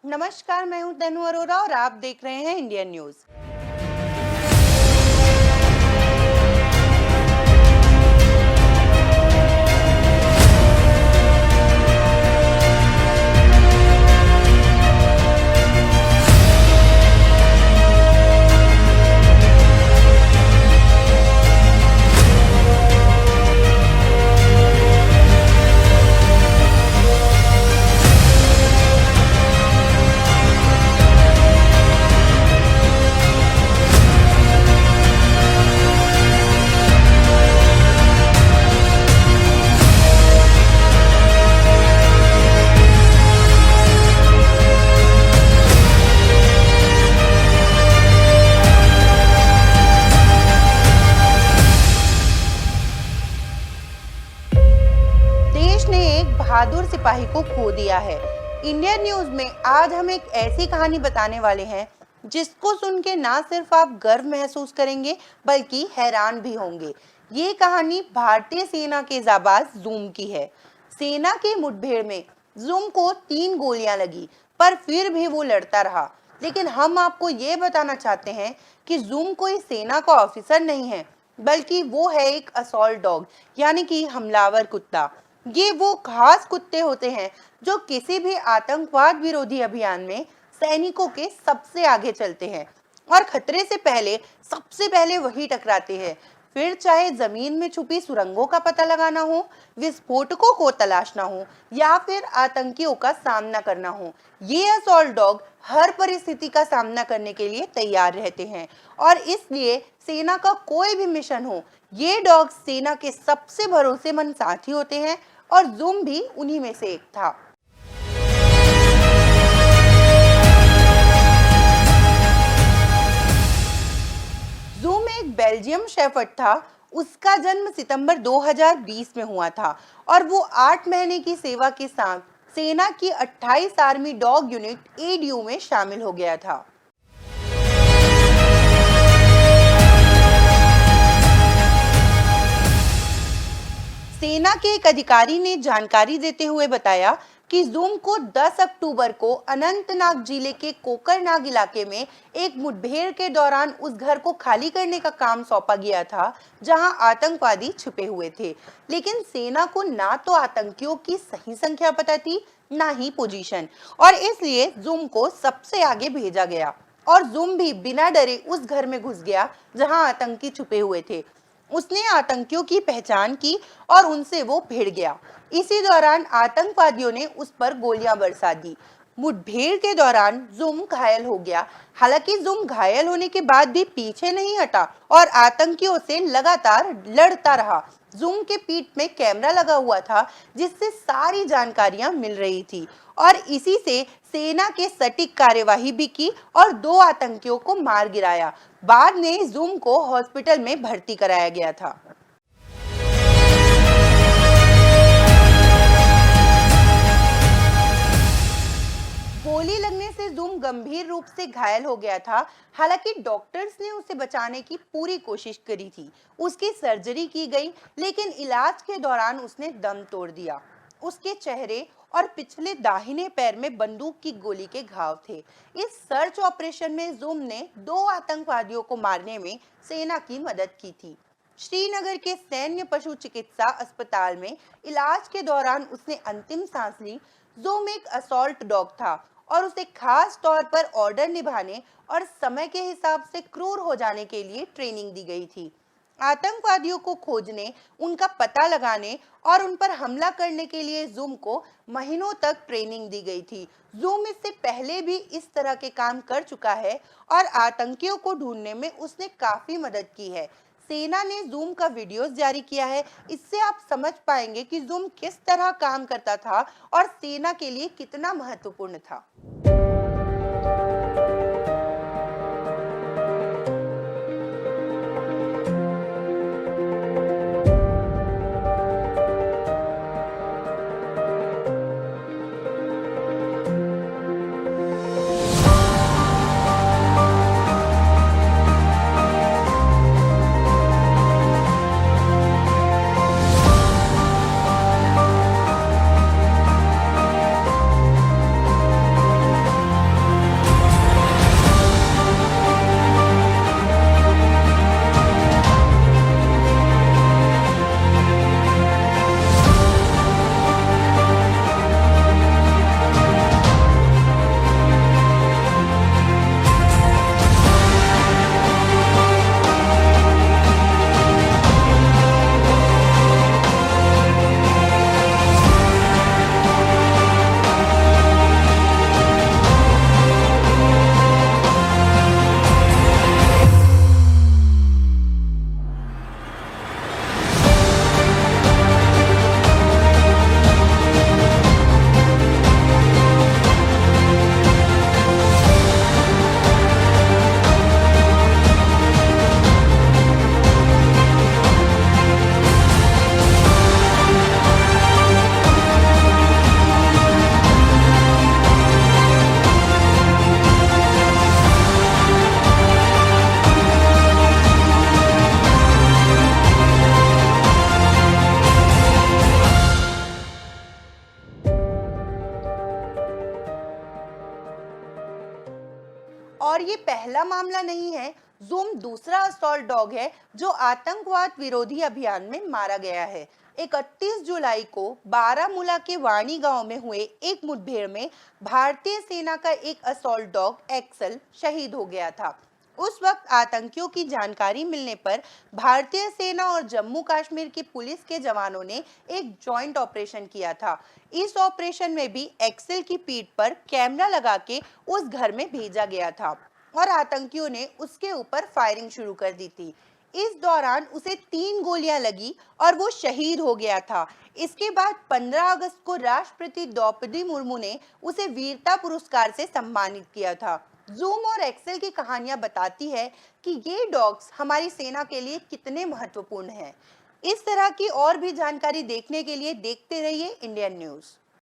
नमस्कार, मैं हूं तनु अरोरा और आप देख रहे हैं इंडियन न्यूज। देश ने एक बहादुर सिपाही को खो दिया है। इंडियन न्यूज में आज हम एक ऐसी कहानी बताने वाले हैं जिसको सुन के ना सिर्फ आप गर्व महसूस करेंगे बल्कि हैरान भी होंगे। ये कहानी भारतीय सेना के जाबाज जूम की है। सेना की मुठभेड़ में जूम को 3 गोलियां लगी, पर फिर भी वो लड़ता रहा। लेकिन हम आपको ये बताना चाहते हैं कि जूम कोई सेना का ऑफिसर नहीं है, बल्कि वो है एक असॉल्ट डॉग, यानी कि हमलावर कुत्ता। ये वो खास कुत्ते होते हैं जो किसी भी आतंकवाद विरोधी अभियान में सैनिकों के सबसे आगे चलते हैं और खतरे से पहले सबसे पहले वही टकराते हैं। फिर चाहे जमीन में छुपी सुरंगों का पता लगाना हो, विस्फोटकों को तलाशना हो या फिर आतंकियों का सामना करना हो, ये असॉल्ट डॉग हर परिस्थिति का सामना करने के लिए तैयार रहते हैं। और इसलिए सेना का कोई भी मिशन हो, ये डॉग सेना के सबसे भरोसेमंद साथी होते हैं और जूम भी उन्हीं में से एक था। जूम एक बेल्जियम शेफर्ड था। उसका जन्म सितंबर 2020 में हुआ था और वो 8 महीने की सेवा के साथ सेना की 28 आर्मी डॉग यूनिट एडीयू में शामिल हो गया था। सेना के एक अधिकारी ने जानकारी देते हुए बताया कि जूम को 10 अक्टूबर को अनंतनाग जिले के कोकरनाग इलाके में एक मुठभेड़ के दौरान उस घर को खाली करने का काम सौंपा गया था जहां आतंकवादी छुपे हुए थे। लेकिन सेना को ना तो आतंकियों की सही संख्या पता थी, ना ही पोजीशन, और इसलिए जूम को सबसे आगे भेजा गया और जूम भी बिना डरे उस घर में घुस गया जहां आतंकी छुपे हुए थे। उसने आतंकियों की पहचान की और उनसे वो भिड़ गया। इसी दौरान आतंकवादियों ने उस पर गोलियां बरसा दी। मुठभेड़ के दौरान जूम घायल हो गया। हालांकि जूम घायल होने के बाद भी पीछे नहीं हटा और आतंकियों से लगातार लड़ता रहा। जूम के पीठ में कैमरा लगा हुआ था जिससे सारी जानकारियां मिल रही थी और इसी से सेना के सटीक कार्यवाही भी की और 2 आतंकियों को मार गिराया। बाद में जूम को हॉस्पिटल में भर्ती कराया गया था। गोली लगने से जूम गंभीर रूप से घायल हो गया था। हालांकि डॉक्टर्स ने उसे बचाने की पूरी कोशिश करी थी। उसकी सर्जरी की गई, लेकिन इलाज के दौरान उसने दम तोड़ दिया। उसके चेहरे और पिछले दाहिने पैर में बंदूक की गोली के घाव थे। इस सर्च ऑपरेशन में जूम ने 2 आतंकवादियों को मारने में सेना की मदद की थी। श्रीनगर के सैन्य पशु चिकित्सा अस्पताल में इलाज के दौरान उसने अंतिम सांस ली। जूम एक असॉल्ट डॉग था और उसे खास तौर पर ऑर्डर निभाने और समय के हिसाब से क्रूर हो जाने के लिए ट्रेनिंग दी गई थी। आतंकवादियों को खोजने, उनका पता लगाने और उन पर हमला करने के लिए जूम को महीनों तक ट्रेनिंग दी गई थी। जूम इससे पहले भी इस तरह के काम कर चुका है और आतंकियों को ढूंढने में उसने काफी मदद की है। सेना ने जूम का वीडियोस जारी किया है। इससे आप समझ पाएंगे कि जूम किस तरह काम करता था और सेना के लिए कितना महत्वपूर्ण था। और ये पहला मामला नहीं है। जूम दूसरा असॉल्ट डॉग है जो आतंकवाद विरोधी अभियान में मारा गया है। 31 जुलाई को बारामूला के वाणी गांव में हुए एक मुठभेड़ में भारतीय सेना का एक असॉल्ट डॉग एक्सल शहीद हो गया था। उस वक्त आतंकियों की जानकारी मिलने पर भारतीय सेना और जम्मू कश्मीर की पुलिस के जवानों ने एक जॉइंट ऑपरेशन किया था। इस ऑपरेशन में भी एक्सेल की पीठ पर कैमरा लगा के उस घर में भेजा गया था और आतंकियों ने उसके ऊपर फायरिंग शुरू कर दी थी। इस दौरान उसे 3 गोलियां लगी और वो शहीद हो गया था। इसके बाद 15 अगस्त को राष्ट्रपति द्रौपदी मुर्मू ने उसे वीरता पुरस्कार से सम्मानित किया था। जूम और एक्सेल की कहानियां बताती है कि ये डॉग्स हमारी सेना के लिए कितने महत्वपूर्ण हैं। इस तरह की और भी जानकारी देखने के लिए देखते रहिए इंडियन न्यूज़।